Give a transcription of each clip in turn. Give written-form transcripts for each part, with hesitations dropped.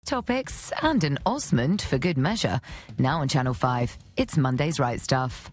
Topics and an Osmond for good measure. Now on Channel 5, it's Monday's Right Stuff.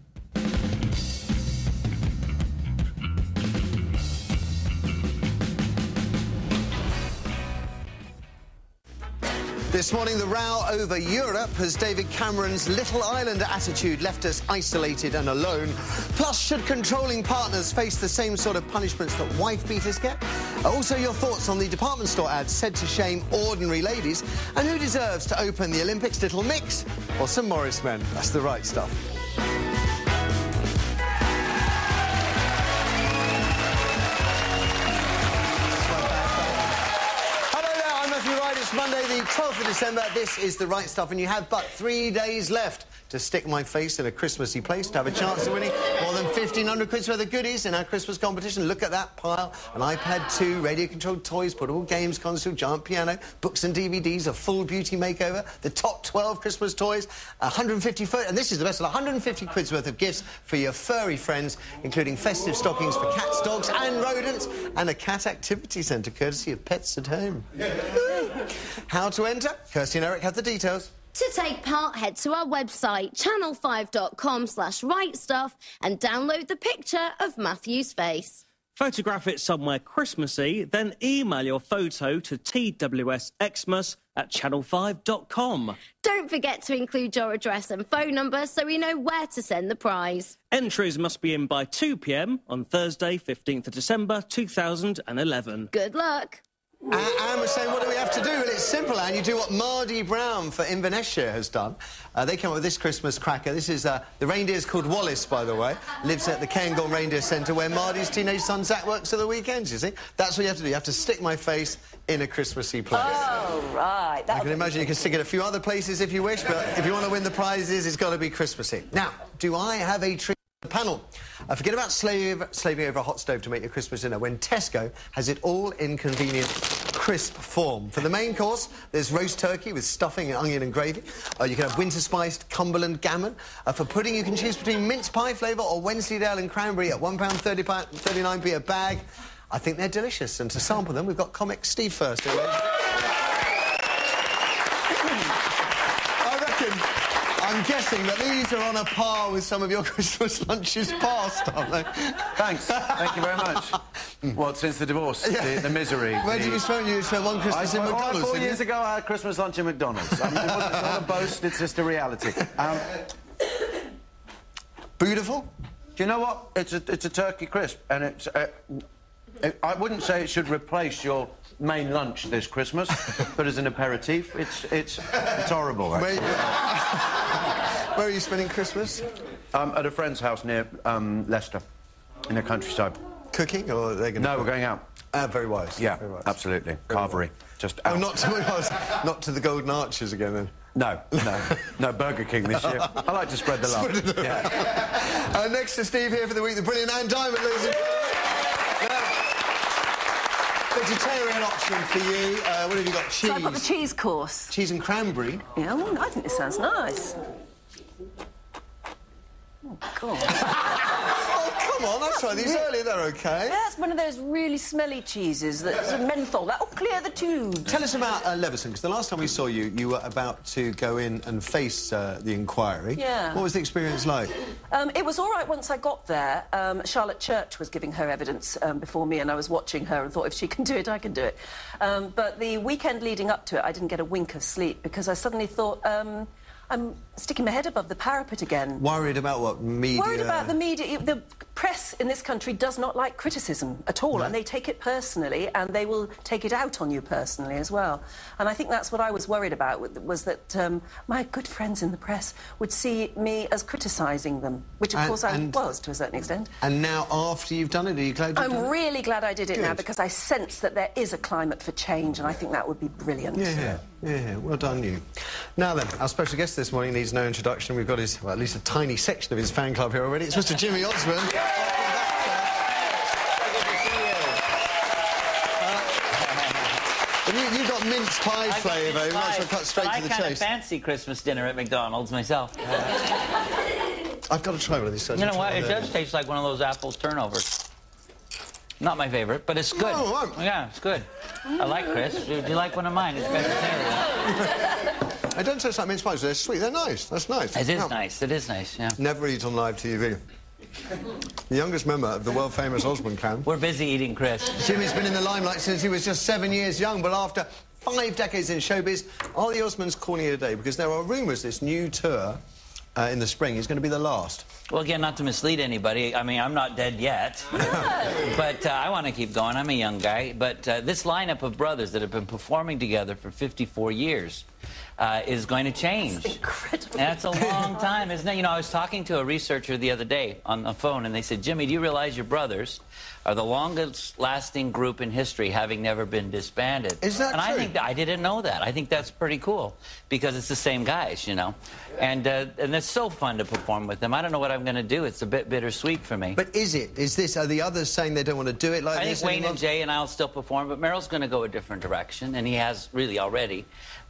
This morning, the row over Europe as David Cameron's Little Island attitude left us isolated and alone. Plus, should controlling partners face the same sort of punishments that wife beaters get? Also, your thoughts on the department store ads said to shame ordinary ladies, and who deserves to open the Olympics? Little Mix or some Morris men? That's the right stuff. Matthew Wright, it's Monday the 12th of December. This is the right stuff, and you have but 3 days left to stick my face in a Christmassy place to have a chance of winning more than 1,500 quid's worth of goodies in our Christmas competition. Look at that pile. An iPad 2, radio-controlled toys, portable games console, giant piano, books and DVDs, a full beauty makeover, the top 12 Christmas toys, 150 and this is the best one, 150 quid's worth of gifts for your furry friends, including festive stockings for cats, dogs and rodents, and a cat activity centre courtesy of Pets at Home. How to enter? Kirsty and Eric have the details. To take part, head to our website, channel5.com/rightstuff, and download the picture of Matthew's face. Photograph it somewhere Christmassy, then email your photo to twsxmas@channel5.com. Don't forget to include your address and phone number so we know where to send the prize. Entries must be in by 2 p.m. on Thursday, 15th of December, 2011. Good luck. Anne was saying, what do we have to do? Well, it's simple, Anne. You do what Mardy Brown for Inverness has done. They came up with this Christmas cracker. This is the reindeer's called Wallace, by the way. Lives at the Cairngorm Reindeer Centre, where Mardy's teenage son Zach works at the weekends, you see. That's what you have to do. You have to stick my face in a Christmassy place. Oh, right. I can imagine you can stick it a few other places if you wish, but if you want to win the prizes, it's got to be Christmassy. Now, do I have a treat? Panel. Forget about slaving over a hot stove to make your Christmas dinner when Tesco has it all in convenient, crisp form. For the main course, there's roast turkey with stuffing and onion and gravy. You can have winter-spiced Cumberland gammon. For pudding, you can choose between mince pie flavour or Wensleydale and cranberry at £1.39p a bag. I think they're delicious, and to sample them, we've got comic Steve first. I'm guessing that these are on a par with some of your Christmas lunches past, aren't they? Thanks. Thank you very much. What, since the divorce? Yeah. The misery? Where did you spend? You spent one Christmas in McDonald's, 4 years ago, I had Christmas lunch in McDonald's. It's not a boast, it's just a reality. Beautiful? Do you know what? It's a turkey crisp, and it's... I wouldn't say it should replace your main lunch this Christmas, but as an aperitif, it's horrible, actually. Where are you spending Christmas? At a friend's house near Leicester, in the countryside. Cooking, or are they going to... No, we're going out. Very wise. Yeah, very wise. Absolutely. Carvery. Just out. Oh, not to the Golden Arches again, then? No, Burger King this year. I like to spread the love. Yeah. Next to Steve here for the week, the brilliant Anne Diamond, ladies and gentlemen. Vegetarian option for you. What have you got? Cheese. So I've got the cheese course. Cheese and cranberry. Yeah, well, I think this sounds nice. Oh, God. Oh, come on, that's right. These earlier, they're OK. Yeah, it's one of those really smelly cheeses that's a menthol. That'll clear the tube. Tell us about Leveson, because the last time we saw you, you were about to go in and face the inquiry. Yeah. What was the experience like? It was all right once I got there. Charlotte Church was giving her evidence before me, and I was watching her and thought, if she can do it, I can do it. But the weekend leading up to it, I didn't get a wink of sleep, because I suddenly thought... I'm sticking my head above the parapet again. Worried about what? Media? Worried about the media. The press in this country does not like criticism at all, and they take it personally, and they will take it out on you personally as well. And I think that's what I was worried about, was that my good friends in the press would see me as criticising them, which, of course, I was, to a certain extent. And now, after you've done it, are you glad you've done it? I'm really glad I did it now, because I sense that there is a climate for change, and I think that would be brilliant. Yeah, well done, you. Now then, our special guest this morning needs no introduction. We've got his, well, at least a tiny section of his fan club here already. It's Mr. Jimmy Osmond. You've got mince pie flavour. You might as well cut straight to the chase. I kind of fancy Christmas dinner at McDonald's myself. I've got to try one of these. You know what? It does taste like one of those apple turnovers. Not my favourite, but it's good. No, yeah, it's good. I like crisps. Do you like one of mine? It's vegetarian. I don't taste like mince pies, but they're sweet. They're nice. That's nice. It is nice. It is nice, yeah. Never eat on live TV. The youngest member of the world-famous Osmond clan. We're busy eating, Chris. Jimmy's been in the limelight since he was just 7 years young, but after 5 decades in showbiz, are the Osmonds calling it a day? Because there are rumours this new tour in the spring is going to be the last. Well, again, not to mislead anybody, I mean, I'm not dead yet. But I want to keep going. I'm a young guy. But this lineup of brothers that have been performing together for 54 years is going to change. That's incredible. That's a long time, isn't it? You know, I was talking to a researcher the other day on the phone, and they said, Jimmy, do you realize your brothers are the longest-lasting group in history, having never been disbanded? Is that true? I think I didn't know that. I think that's pretty cool, because it's the same guys, you know. And it's so fun to perform with them. I don't know what I'm going to do. It's a bit bittersweet for me. But is it? Is this... Are the others saying they don't want to do it like I this think Wayne anymore? and Jay and I will still perform, but Meryl's going to go a different direction, and he has really already.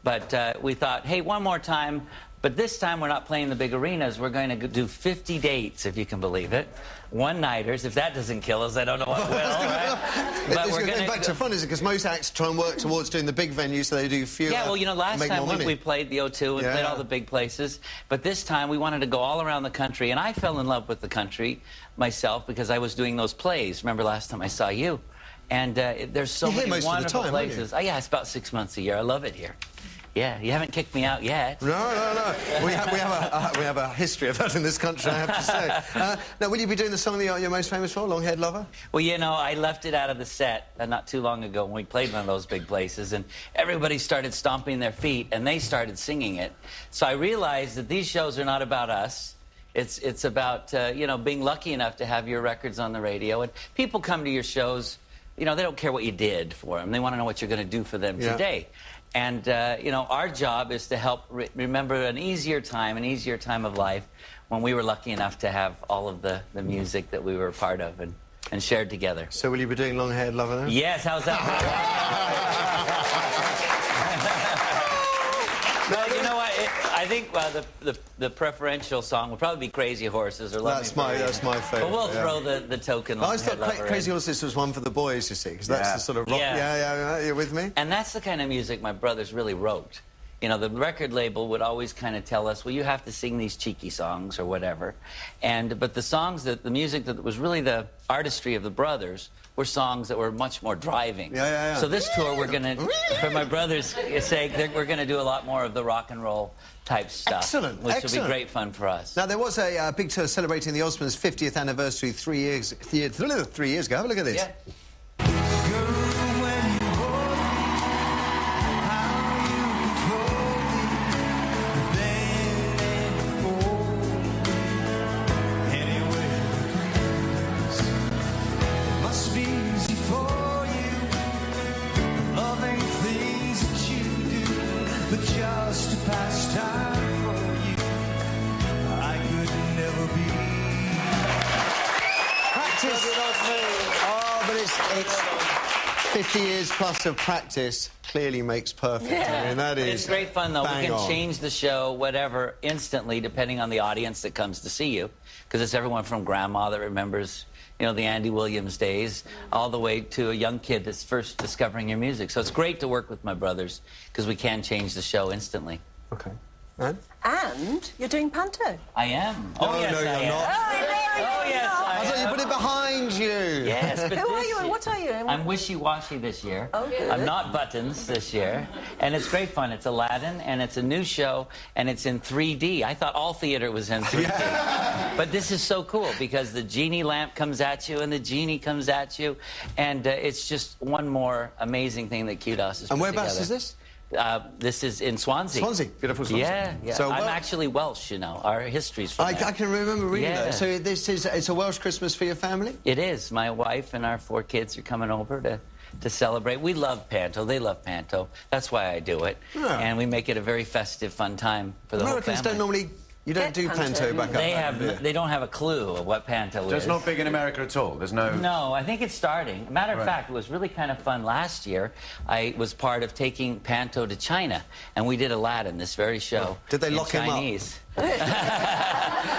But we thought, hey, one more time, but this time we're not playing the big arenas. We're going to do 50 dates, if you can believe it. One-nighters. If that doesn't kill us, I don't know what will, right? But we're going to... In fact, it's fun, is it? Because most acts try and work towards doing the big venues so they do fewer. Yeah, well, you know, last time we played the O2 and played all the big places. But this time we wanted to go all around the country. And I fell in love with the country myself because I was doing those plays. Remember last time I saw you? And there's so many wonderful places. Oh, yeah, it's about 6 months a year. I love it here. Yeah, you haven't kicked me out yet. No. We have a history of that in this country, I have to say. Now, will you be doing the song that you're most famous for, Long-Haired Lover? Well, you know, I left it out of the set not too long ago when we played one of those big places, and everybody started stomping their feet, and they started singing it. So I realized that these shows are not about us. It's about, you know, being lucky enough to have your records on the radio. And people come to your shows, you know, they don't care what you did for them. They want to know what you're going to do for them today. And, you know, our job is to help remember an easier time of life when we were lucky enough to have all of the music that we were a part of and shared together. So will you be doing Long-Haired Lover then? Yes, how's that? No, you know what? I think the preferential song would probably be Crazy Horses or Love Me Forever. That's my favourite. But we'll throw the token I always thought Lover Crazy in. Horses was one for the boys, you see, because that's the sort of rock... Yeah, you're with me? And that's the kind of music my brothers really wrote. You know, the record label would always kind of tell us, well, you have to sing these cheeky songs or whatever. But the songs, the music that was really the artistry of the brothers were songs that were much more driving. So this tour, we're going to, for my brothers' sake, we're going to do a lot more of the rock and roll type stuff. Excellent, which will be great fun for us. Now, there was a big tour celebrating the Osmonds' 50th anniversary 3 years ago. Have a look at this. Yeah. Just a pastime for you, I could never be. Practice. Oh, but it's 50 years plus of practice clearly makes perfect. I mean, that is. It's great fun though. We can on. change the show, whatever, instantly, depending on the audience that comes to see you, because it's everyone from grandma that remembers, you know, the Andy Williams days, all the way to a young kid that's first discovering your music. So it's great to work with my brothers, because we can change the show instantly. Okay. And? And you're doing Panto. I am. Oh, yes, no, I you're am. not. Oh, yes, I thought you put it behind you. Yes, but Who are you and what are you? I'm wishy-washy this year. Oh, good. I'm not Buttons this year. And it's great fun. It's Aladdin, and it's a new show, and it's in 3D. I thought all theater was in 3D. But this is so cool, because the genie lamp comes at you, and the genie comes at you, and it's just one more amazing thing that QDOS has put together. And whereabouts is this? This is in Swansea. Swansea, beautiful Swansea. Yeah. So, I'm actually Welsh, you know. Our history's from I there. can remember reading that. So it's a Welsh Christmas for your family? It is. My wife and our 4 kids are coming over to celebrate. We love Panto. They love Panto. That's why I do it. Yeah. And we make it a very festive, fun time for the whole family. Americans don't normally... You don't do Panto back up. They don't have a clue of what Panto is. It's not big in America at all. There's no... No, I think it's starting. Matter of fact, it was really kind of fun last year. I was part of taking Panto to China, and we did Aladdin, this very show. Did they in lock him Chinese. up? No,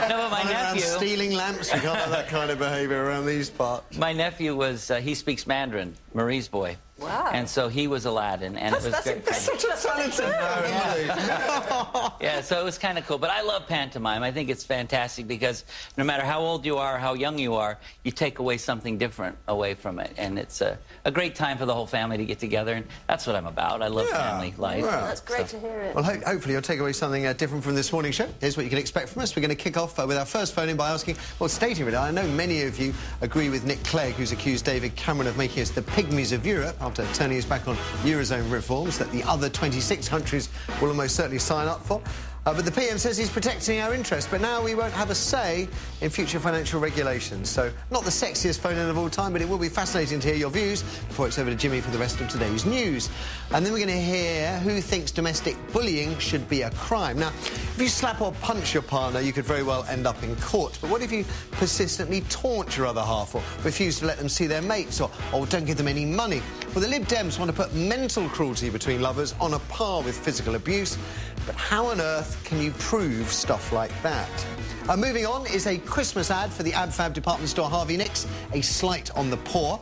but my nephew... stealing lamps, you can't have that kind of behaviour around these parts. My nephew was, he speaks Mandarin, Marie's boy. Wow. And so he was Aladdin, and it was great. That's such a talented Yeah, so it was kind of cool. But I love pantomime. I think it's fantastic because no matter how old you are, how young you are, you take away something different away from it. And it's a great time for the whole family to get together, and that's what I'm about. I love family life. Yeah. That's great to hear it. Well, hopefully you'll take away something different from this morning's show. Here's what you can expect from us. We're going to kick off with our first phone-in by asking, well, stating it, I know many of you agree with Nick Clegg, who's accused David Cameron of making us the pygmies of Europe after turning us back on Eurozone reforms that the other 26 countries will almost certainly sign up for. But the PM says he's protecting our interests, but now we won't have a say in future financial regulations. So, not the sexiest phone-in of all time, but it will be fascinating to hear your views before it's over to Jimmy for the rest of today's news. And then we're going to hear who thinks domestic bullying should be a crime. Now, if you slap or punch your partner, you could very well end up in court. But what if you persistently taunt your other half or refuse to let them see their mates or don't give them any money? Well, the Lib Dems want to put mental cruelty between lovers on a par with physical abuse. But how on earth can you prove stuff like that? Moving on is a Christmas ad for the AbFab department store Harvey Nicks, a slight on the poor.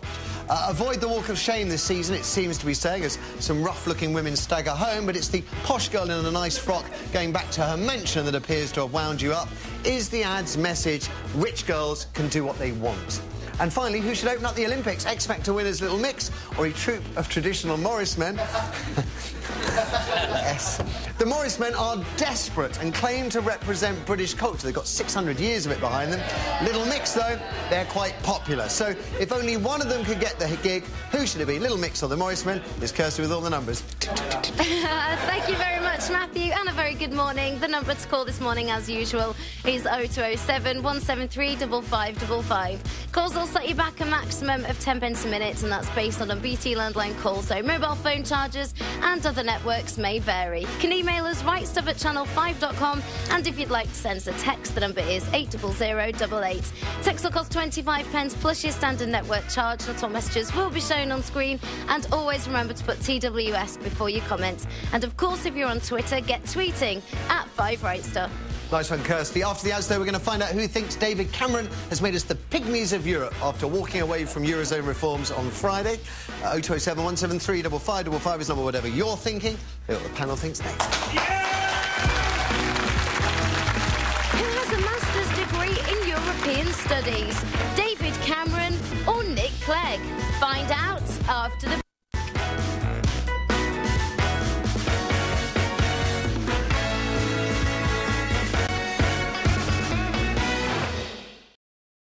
Avoid the walk of shame this season, it seems to be saying, as some rough-looking women stagger home, but it's the posh girl in a nice frock going back to her mansion that appears to have wound you up. Is the ad's message, rich girls can do what they want? And finally, who should open up the Olympics? X Factor winners Little Mix or a troupe of traditional Morris men? Yes. The Morris men are desperate and claim to represent British culture. They've got 600 years of it behind them. Little Mix, though, they're quite popular. So if only one of them could get the gig, who should it be? Little Mix or the Morris men? Here's Kirsty with all the numbers. Thank you very much, Matthew, and a very good morning. The number to call this morning, as usual, is 0207 173 5555. Calls will set you back a maximum of 10 pence a minute, and that's based on a BT landline call, so mobile phone charges and other networks may vary. You can email us rightstuff@channel5.com, and if you'd like to send us a text, the number is 80088. Text will cost 25 pence plus your standard network charge. Not all messages will be shown on screen, and always remember to put TWS before you comment. And of course, if you're on Twitter, get tweeting at 5rightstuff. Nice one, Kirsty. After the ads, though, we're going to find out who thinks David Cameron has made us the pygmies of Europe after walking away from Eurozone reforms on Friday. 0207 173 5555 is number whatever you're thinking. Hear what the panel thinks next. Who has a master's degree in European studies? David Cameron or Nick Clegg? Find out after the